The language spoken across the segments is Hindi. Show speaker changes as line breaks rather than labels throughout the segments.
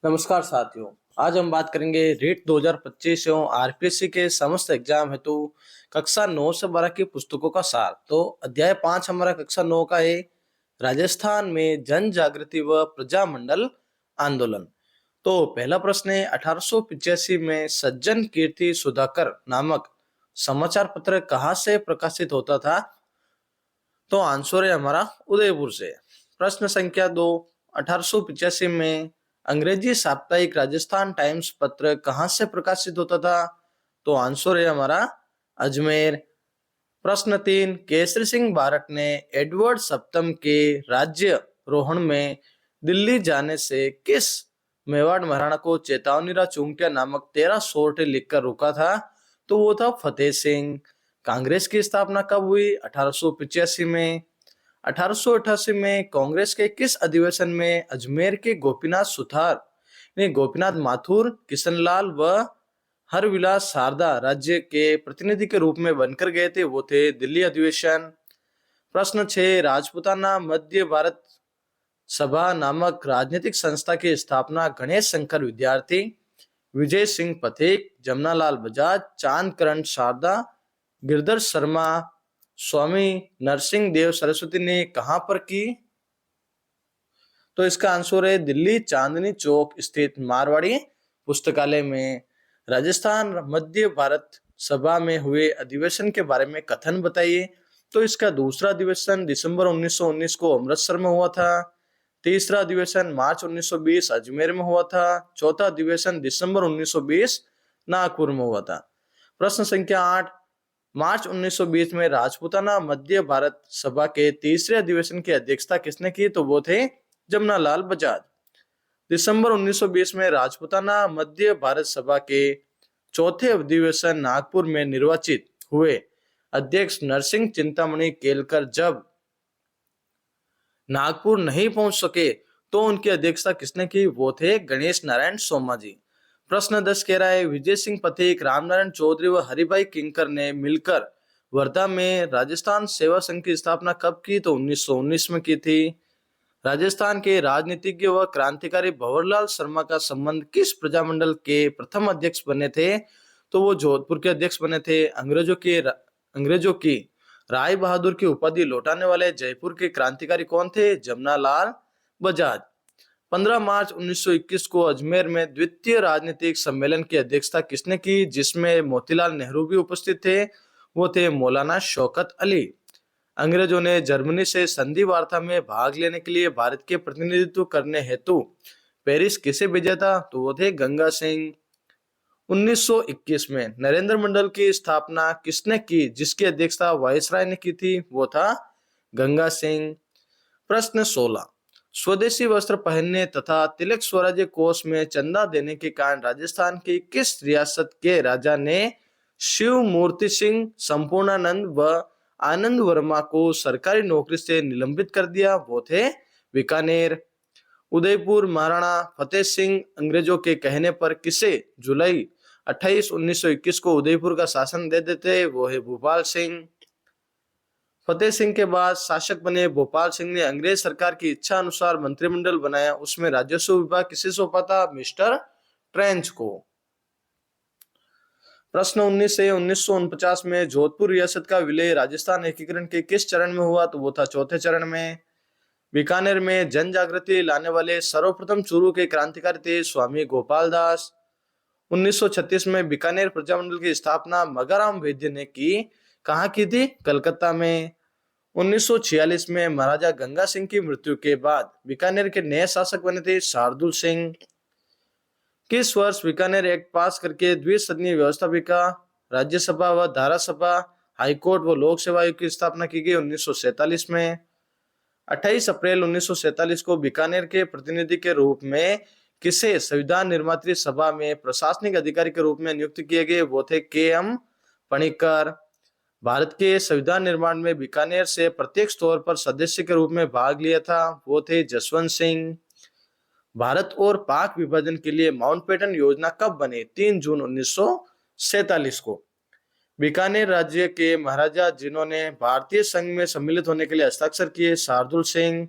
नमस्कार साथियों। आज हम बात करेंगे रीट 2025 एवं आरपीएससी के समस्त एग्जाम हेतु कक्षा 9 से 12 की पुस्तकों का सार। तो अध्याय 5 हमारा कक्षा 9 का है, राजस्थान में जन जागृति व प्रजामंडल आंदोलन। तो पहला प्रश्न है, 1885 में सज्जन कीर्ति सुधाकर नामक समाचार पत्र कहाँ से प्रकाशित होता था? तो आंसर है हमारा उदयपुर से। प्रश्न संख्या 2, 1885 में अंग्रेजी साप्ताहिक राजस्थान टाइम्स पत्र कहाँ से प्रकाशित होता था? तो आंसर है हमारा अजमेर। प्रश्न 3, केसरी सिंह बारट ने एडवर्ड सप्तम के राज्य रोहण में दिल्ली जाने से किस मेवाड़ महाराणा को चेतावनी चूंटिया नामक 13 सोर्टे लिखकर रोका था? तो वो था फतेह सिंह। कांग्रेस की स्थापना कब हुई? 1885 में। 1888 में कांग्रेस के किस अधिवेशन में अजमेर के गोपीनाथ सुथार ने गोपीनाथ माथुर, किशनलाल व हरविलास शारदा राज्य के प्रतिनिधि के रूप में बनकर गए थे? वो थे दिल्ली अधिवेशन। प्रश्न 6, राजपूताना मध्य भारत सभा नामक राजनीतिक संस्था की स्थापना गणेश शंकर विद्यार्थी, विजय सिंह पथिक, जमनालाल बजाज, चांदकरण शारदा, गिरधर शर्मा, स्वामी नरसिंह देव सरस्वती ने कहां पर की? तो इसका आंसर है दिल्ली चांदनी चौक स्थित मारवाड़ी पुस्तकालय में। राजस्थान मध्य भारत सभा में हुए अधिवेशन के बारे में कथन बताइए। तो इसका दूसरा अधिवेशन दिसंबर 1919 को अमृतसर में हुआ था। तीसरा अधिवेशन मार्च 1920 अजमेर में हुआ था। चौथा अधिवेशन दिसंबर 1920 नागपुर में हुआ था। प्रश्न संख्या 8, मार्च 1920 में राजपूताना मध्य भारत सभा के तीसरे अधिवेशन की अध्यक्षता किसने की? तो वो थे जमनालाल बजाज। दिसंबर 1920 में राजपूताना मध्य भारत सभा के चौथे अधिवेशन नागपुर में निर्वाचित हुए अध्यक्ष नरसिंह चिंतामणि केलकर जब नागपुर नहीं पहुंच सके तो उनकी अध्यक्षता किसने की? वो थे गणेश नारायण सोमा जी। प्रश्न 10 कह रहा है, विजय सिंह पथिक, रामनारायण चौधरी व हरिभाई किंकर ने मिलकर वर्धा में राजस्थान सेवा संघ की स्थापना कब की? तो 1919 में की थी। राजस्थान के राजनीतिज्ञ व क्रांतिकारी भंवरलाल शर्मा का संबंध किस प्रजामंडल के प्रथम अध्यक्ष बने थे? तो वो जोधपुर के अध्यक्ष बने थे। अंग्रेजों की राय बहादुर की उपाधि लौटाने वाले जयपुर के क्रांतिकारी कौन थे? जमनालाल बजाज। 15 मार्च 1921 को अजमेर में द्वितीय राजनीतिक सम्मेलन की अध्यक्षता किसने की, जिसमें मोतीलाल नेहरू भी उपस्थित थे? वो थे मौलाना शौकत अली। अंग्रेजों ने जर्मनी से संधि वार्ता में भाग लेने के लिए भारत के प्रतिनिधित्व करने हेतु पेरिस किसे भेजा था? तो वो थे गंगा सिंह। 1921 में नरेंद्र मंडल की स्थापना किसने की, जिसकी अध्यक्षता वायसराय ने की थी? वो था गंगा सिंह। प्रश्न 16, स्वदेशी वस्त्र पहनने तथा तिलक स्वराज्य कोष में चंदा देने के कारण राजस्थान की किस रियासत के राजा ने शिव मूर्ति सिंह, संपूर्णानंद व आनंद वर्मा को सरकारी नौकरी से निलंबित कर दिया? वो थे बीकानेर। उदयपुर महाराणा फतेह सिंह अंग्रेजों के कहने पर किसे जुलाई 28, 1921 को उदयपुर का शासन दे देते? वो है भोपाल सिंह। फतेह सिंह के बाद शासक बने भोपाल सिंह ने अंग्रेज सरकार की इच्छा अनुसार मंत्रिमंडल बनाया। उसमें राजस्व विभाग किसे सौंपा था? मिस्टर ट्रेंच को। प्रश्न 19 से 1949 में जोधपुर रियासत का विलय राजस्थान एकीकरण के किस चरण में हुआ? तो वो था चौथे चरण में। बीकानेर में जन जागृति लाने वाले सर्वप्रथम चूरू के क्रांतिकारी थे स्वामी गोपाल दास। 1936 में बीकानेर प्रजामंडल की स्थापना मगाराम वैद्य ने की। कहाँ की थी? कलकत्ता में। 1946 में महाराजा गंगा सिंह की मृत्यु के बाद बीकानेर के नए शासक बने थे शार्दुल सिंह। किस वर्ष बीकानेर एक्ट पास करके द्विसदनीय व्यवस्था राज्यसभा व धारासभा, हाईकोर्ट व लोक सेवा आयोग की स्थापना की गई? 1947 में। 28 अप्रैल 1947 को बीकानेर के प्रतिनिधि के रूप में किसे संविधान निर्मात्री सभा में प्रशासनिक अधिकारी के रूप में नियुक्त किए गए? वो थे के.एम. पणिक्कर। भारत के संविधान निर्माण में बीकानेर से प्रत्यक्ष तौर पर सदस्य के रूप में भाग लिया था? वो थे जसवंत सिंह। भारत और पाक विभाजन के लिए माउंटबेटन योजना कब बनी? 3 जून 1947 को। बीकानेर राज्य के महाराजा जिन्होंने भारतीय संघ में सम्मिलित होने के लिए हस्ताक्षर किए? शार्दुल सिंह।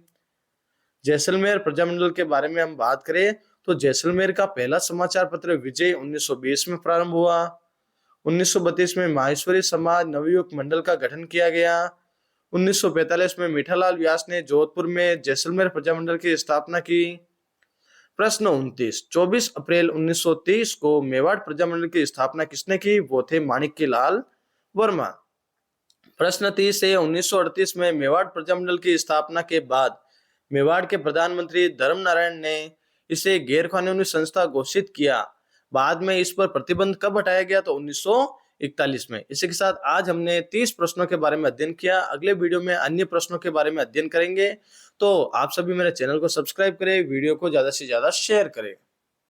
जैसलमेर प्रजामंडल के बारे में हम बात करें तो जैसलमेर का पहला समाचार पत्र विजय 1920 में प्रारंभ हुआ। 1932 में माहेश्वरी समाज नवयुवक मंडल का गठन किया गया। 1945 में मीठालाल व्यास ने जोधपुर में जैसलमेर प्रजामंडल की स्थापना की। प्रश्न 29, 24 अप्रैल 1930 को मेवाड़ प्रजामंडल की स्थापना किसने की? वो थे माणिक्य लाल वर्मा। प्रश्न 30 से 1938 में मेवाड़ प्रजामंडल की स्थापना के बाद मेवाड़ के प्रधानमंत्री धर्मनारायण ने इसे गैर कानूनी संस्था घोषित किया। बाद में इस पर प्रतिबंध कब हटाया गया? तो 1941 में। इसी के साथ आज हमने 30 प्रश्नों के बारे में अध्ययन किया। अगले वीडियो में अन्य प्रश्नों के बारे में अध्ययन करेंगे। तो आप सभी मेरे चैनल को सब्सक्राइब करें, वीडियो को ज्यादा से ज्यादा शेयर करें।